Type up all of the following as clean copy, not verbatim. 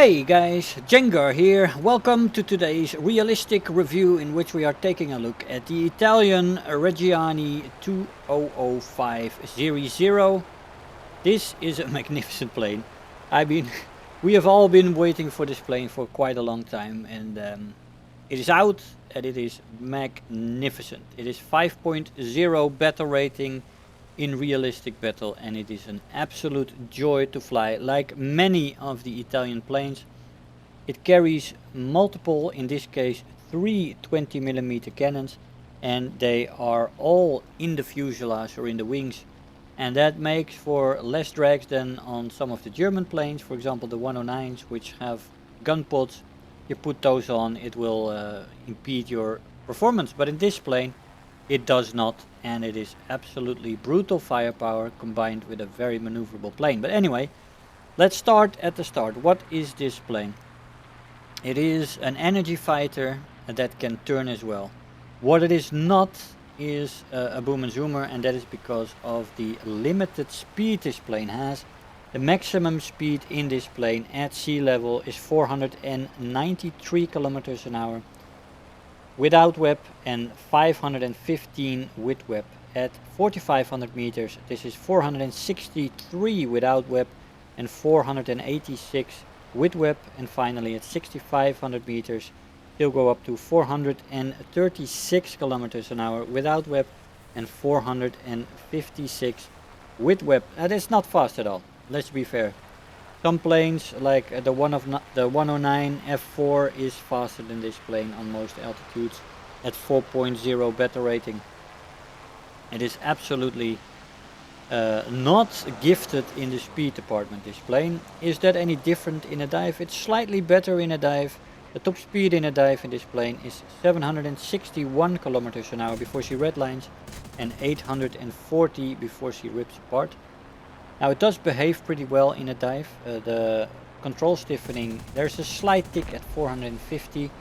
Hey guys, Jengar here. Welcome to today's realistic review in which we are taking a look at the Italian Reggiani 2005 Serie 0. This is a magnificent plane. We have all been waiting for this plane for quite a long time, and it is out and it is magnificent. It is 5.0 battle rating in realistic battle, and it is an absolute joy to fly. Like many of the Italian planes, it carries multiple, in this case 3 20mm cannons, and they are all in the fuselage or in the wings, and that makes for less drags than on some of the German planes, for example the 109s, which have gun pods. You put those on, it will impede your performance, but in this plane it does not, and it is absolutely brutal firepower combined with a very maneuverable plane. But anyway, let's start at the start. What is this plane? It is an energy fighter that can turn as well. What it is not is a boom and zoomer, and that is because of the limited speed this plane has. The maximum speed in this plane at sea level is 493 kilometers an hour without WEP and 515 with WEP. At 4500 meters this is 463 without WEP and 486 with WEP, and finally at 6500 meters they'll go up to 436 kilometers an hour without WEP and 456 with WEP. That is not fast at all, let's be fair. Some planes like the 109 F4 is faster than this plane on most altitudes at 4.0 battle rating. It is absolutely not gifted in the speed department, this plane. Is that any different in a dive? It's slightly better in a dive. The top speed in a dive in this plane is 761 kilometers an hour before she redlines and 840 before she rips apart. Now it does behave pretty well in a dive. The control stiffening, there's a slight tick at 450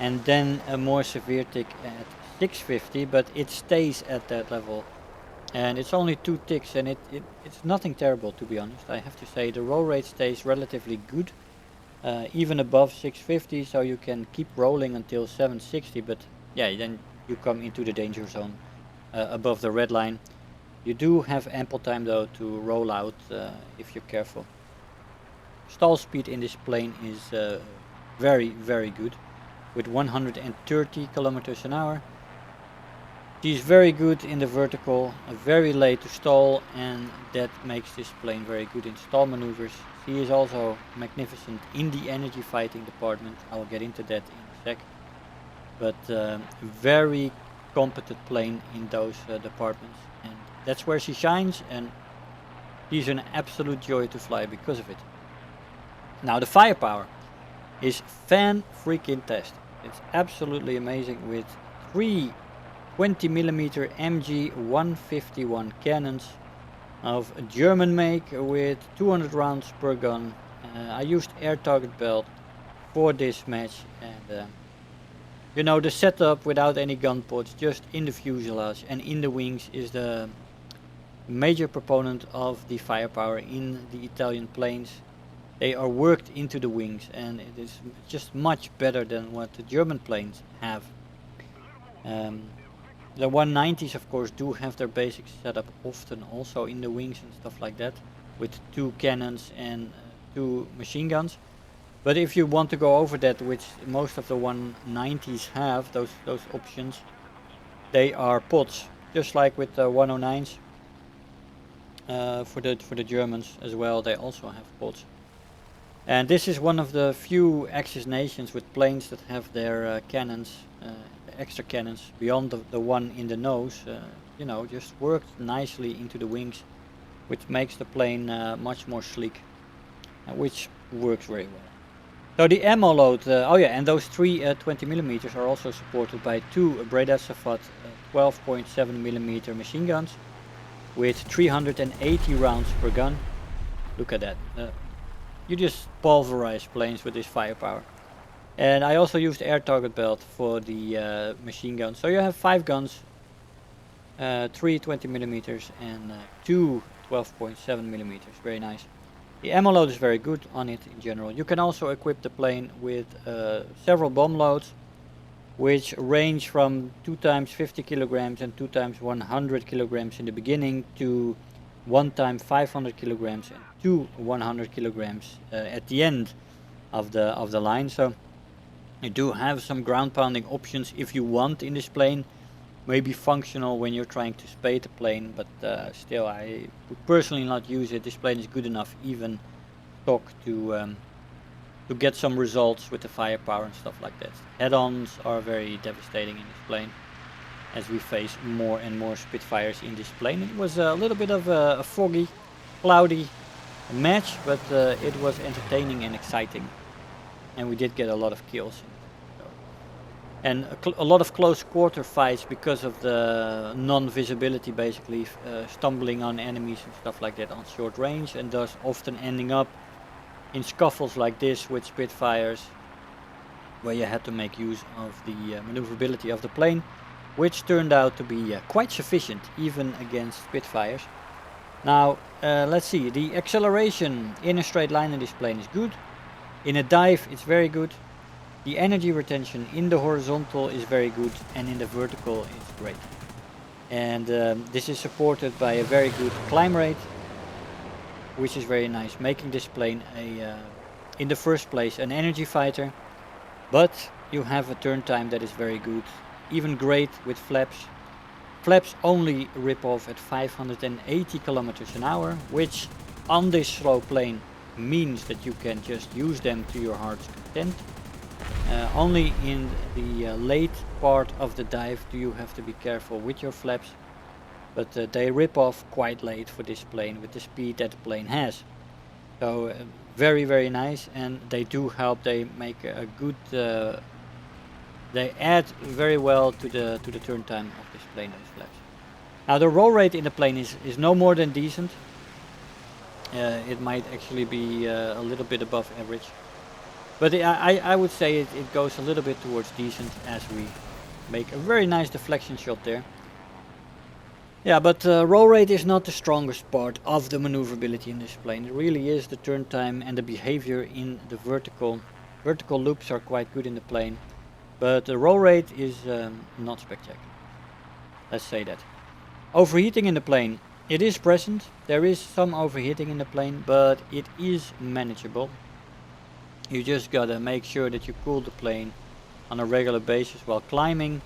and then a more severe tick at 650, but it stays at that level. And it's only 2 ticks, and it's nothing terrible, to be honest. I have to say the roll rate stays relatively good, even above 650, so you can keep rolling until 760, but yeah, then you come into the danger zone above the red line. You do have ample time though to roll out if you're careful. Stall speed in this plane is very good with 130 kilometers an hour. She's very good in the vertical, very late to stall, and that makes this plane very good in stall maneuvers. She is also magnificent in the energy fighting department. I'll get into that in a sec. But very competent plane in those departments, and that's where she shines, and she's an absolute joy to fly because of it. Now the firepower is fan-freaking-tastic. It's absolutely amazing with 3 20mm MG 151 cannons of German make with 200 rounds per gun. I used air target belt for this match, and you know, the setup without any gun pods, just in the fuselage and in the wings, is the major proponent of the firepower in the Italian planes. They are worked into the wings, and it is just much better than what the German planes have. The 190s of course do have their basic setup often also in the wings and stuff like that, with 2 cannons and 2 machine guns. But if you want to go over that, which most of the 190s have, those options, they are pods, just like with the 109s. For the Germans as well, they also have pods. And this is one of the few Axis nations with planes that have their cannons, extra cannons beyond the one in the nose, you know, just worked nicely into the wings, which makes the plane much more sleek, which works very well. So the ammo load, oh yeah, and those 3 20mm are also supported by 2 Breda Safat 12.7mm machine guns with 380 rounds per gun. Look at that. You just pulverize planes with this firepower. And I also used air target belt for the machine gun. So you have 5 guns, 3 20mm and 2 12.7mm. Very nice. The ammo load is very good on it in general. You can also equip the plane with several bomb loads, which range from 2 times 50 kilograms and 2 times 100 kilograms in the beginning to 1 time 500 kilograms and 2 100 kilograms at the end of the line. So you do have some ground pounding options if you want in this plane. Maybe functional when you're trying to spade a plane, but still I would personally not use it. This plane is good enough even stock to get some results with the firepower and stuff like that. Head-ons are very devastating in this plane as we face more and more Spitfires in this plane. It was a little bit of a foggy, cloudy match, but it was entertaining and exciting, and we did get a lot of kills. And a lot of close quarter fights because of the non-visibility, basically stumbling on enemies and stuff like that on short range, and thus often ending up in scuffles like this with Spitfires, where you had to make use of the maneuverability of the plane, which turned out to be quite sufficient even against Spitfires. Now let's see, the acceleration in a straight line in this plane is good. In a dive it's very good. The energy retention in the horizontal is very good, and in the vertical it's great. And this is supported by a very good climb rate, which is very nice, making this plane in the first place an energy fighter. But you have a turn time that is very good, even great with flaps. Flaps only rip off at 580 kilometers an hour, which on this slow plane means that you can just use them to your heart's content. Only in the late part of the dive do you have to be careful with your flaps, but they rip off quite late for this plane with the speed that the plane has. So very, very nice, and they do help. They make a good they add very well to the turn time of this plane, those flaps. Now the roll rate in the plane is no more than decent. It might actually be a little bit above average. But I would say it goes a little bit towards decent, as we make a very nice deflection shot there. Yeah, but roll rate is not the strongest part of the maneuverability in this plane. It really is the turn time and the behavior in the vertical. Vertical loops are quite good in the plane, but the roll rate is not spectacular. Let's say that. Overheating in the plane, it is present. There is some overheating in the plane, but it is manageable. You just gotta make sure that you cool the plane on a regular basis while climbing,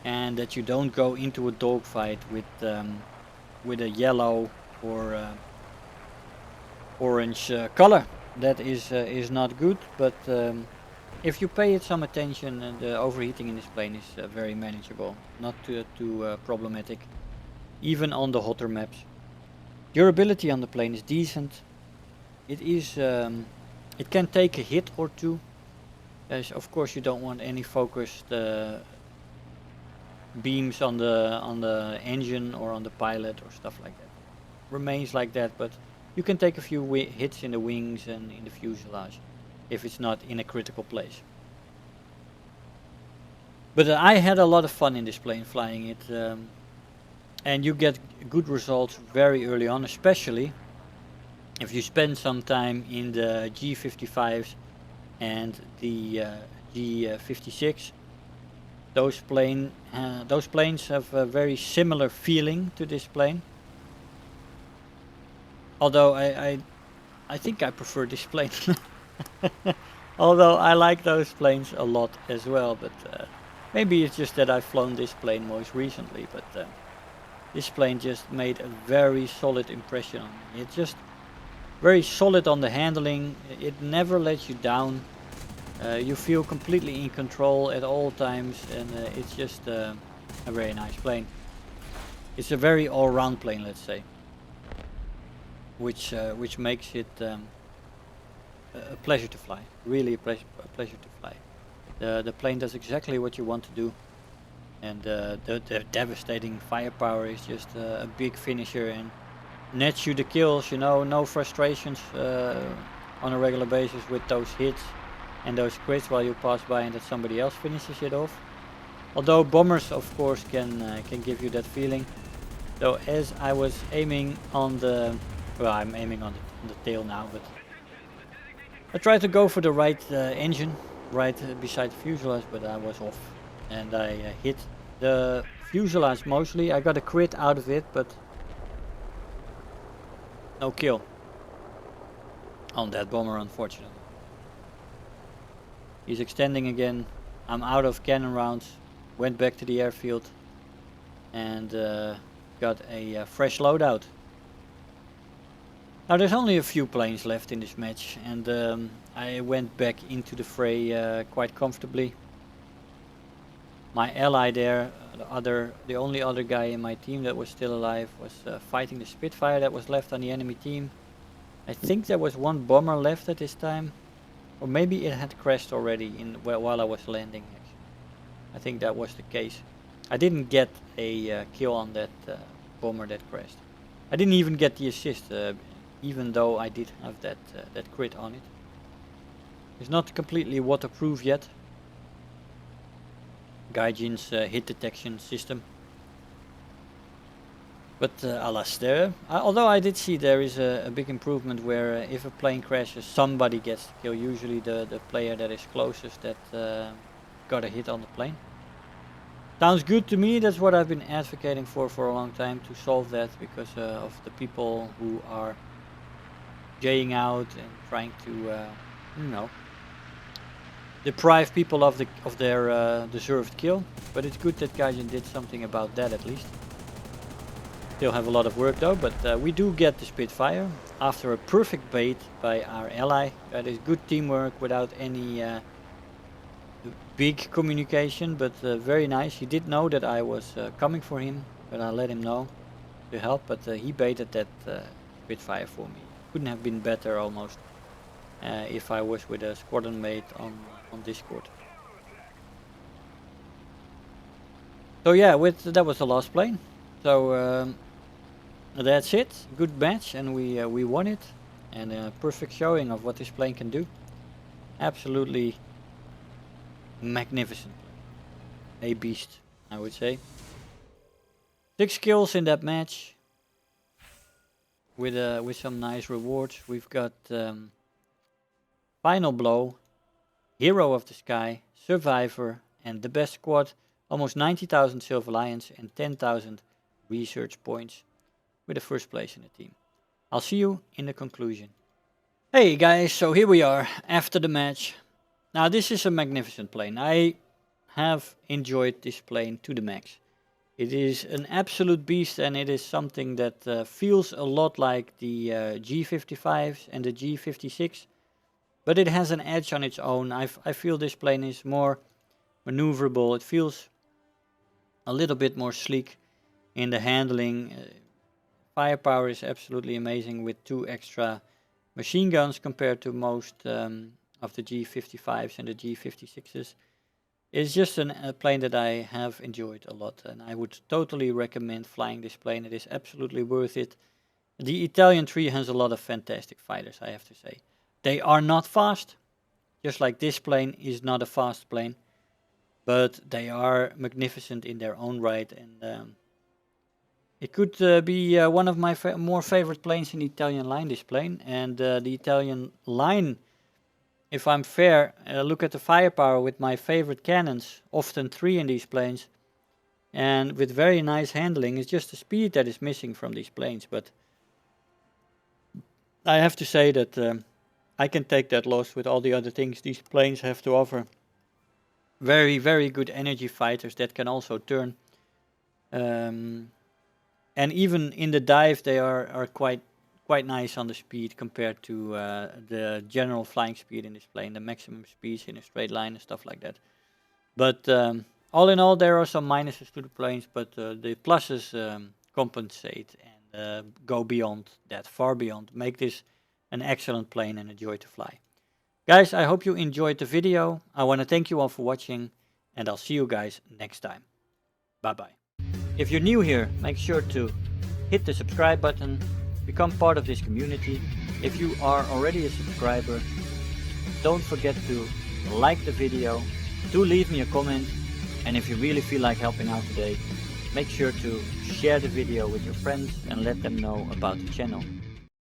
and that you don't go into a dogfight with a yellow or orange color. That is not good, but if you pay it some attention, the overheating in this plane is very manageable, not too problematic, even on the hotter maps. Durability on the plane is decent. It is it can take a hit or two, as of course you don't want any focused beams on the engine or on the pilot or stuff like that. Remains like that, but you can take a few hits in the wings and in the fuselage if it's not in a critical place. But I had a lot of fun in this plane flying it, and you get good results very early on, especially if you spend some time in the G55s and the G56. Those planes have a very similar feeling to this plane. Although I think I prefer this plane. Although I like those planes a lot as well, but maybe it's just that I've flown this plane most recently. But this plane just made a very solid impression on me. It's just very solid on the handling. It never lets you down. You feel completely in control at all times, and it's just a very nice plane. It's a very all-round plane, let's say, which makes it a pleasure to fly. Really a pleasure to fly. The plane does exactly what you want to do, and the devastating firepower is just a big finisher and nets you the kills. You know, no frustrations on a regular basis with those hits and those crits while you pass by and that somebody else finishes it off. Although bombers of course can give you that feeling. Though as I was aiming on the, well, I'm aiming on the tail now, but I tried to go for the right engine, right beside the fuselage, but I was off. And I hit the fuselage mostly. I got a crit out of it, but no kill on that bomber, unfortunately. He's extending again. I'm out of cannon rounds. Went back to the airfield and got a fresh loadout. Now there's only a few planes left in this match, and I went back into the fray quite comfortably. My ally there, the only other guy in my team that was still alive, was fighting the Spitfire that was left on the enemy team. I think there was one bomber left at this time, or maybe it had crashed already while I was landing. I think that was the case. I didn't get a kill on that bomber that crashed. I didn't even get the assist, even though I did have that crit on it. It's not completely waterproof yet. Gaijin's hit detection system. But alas, although I did see there is a big improvement where if a plane crashes, somebody gets the kill. Usually the player that is closest that got a hit on the plane. Sounds good to me. That's what I've been advocating for a long time, to solve that, because of the people who are jaying out and trying to, you know, deprive people of their deserved kill. But it's good that Gaijin did something about that at least. Still have a lot of work though, but we do get the Spitfire after a perfect bait by our ally. That is good teamwork without any big communication, but very nice. He did know that I was coming for him, but I let him know to help, but he baited that Spitfire for me. Couldn't have been better almost if I was with a squadron mate on Discord. So yeah, that was the last plane. So that's it. Good match, and we won it, and a perfect showing of what this plane can do. Absolutely magnificent. A beast, I would say. 6 kills in that match with some nice rewards. We've got Final Blow, Hero of the Sky, Survivor, and the best squad. Almost 90,000 Silver Lions and 10,000 research points with the first place in the team. I'll see you in the conclusion. Hey guys, so here we are after the match. Now this is a magnificent plane. I have enjoyed this plane to the max. It is an absolute beast, and it is something that feels a lot like the G55s and the G56, but it has an edge on its own. I feel this plane is more maneuverable. It feels a little bit more sleek in the handling. Firepower is absolutely amazing with 2 extra machine guns compared to most of the G55s and the G56s. It's just a plane that I have enjoyed a lot, and I would totally recommend flying this plane. It is absolutely worth it. The Italian tree has a lot of fantastic fighters, I have to say. They are not fast, just like this plane is not a fast plane, but they are magnificent in their own right, and it could be one of my more favorite planes in the Italian line, this plane. And the Italian line, if I'm fair, look at the firepower with my favorite cannons, often 3 in these planes, and with very nice handling. It's just the speed that is missing from these planes, but I have to say that I can take that loss with all the other things these planes have to offer. Very, very good energy fighters that can also turn. And even in the dive, they are quite nice on the speed compared to the general flying speed in this plane, the maximum speeds in a straight line and stuff like that. But all in all, there are some minuses to the planes, but the pluses compensate and go beyond that, far beyond. Make this an excellent plane and a joy to fly. Guys, I hope you enjoyed the video. I want to thank you all for watching, and I'll see you guys next time. Bye-bye. If you're new here, make sure to hit the subscribe button, become part of this community. If you are already a subscriber, don't forget to like the video, do leave me a comment, and if you really feel like helping out today, make sure to share the video with your friends and let them know about the channel.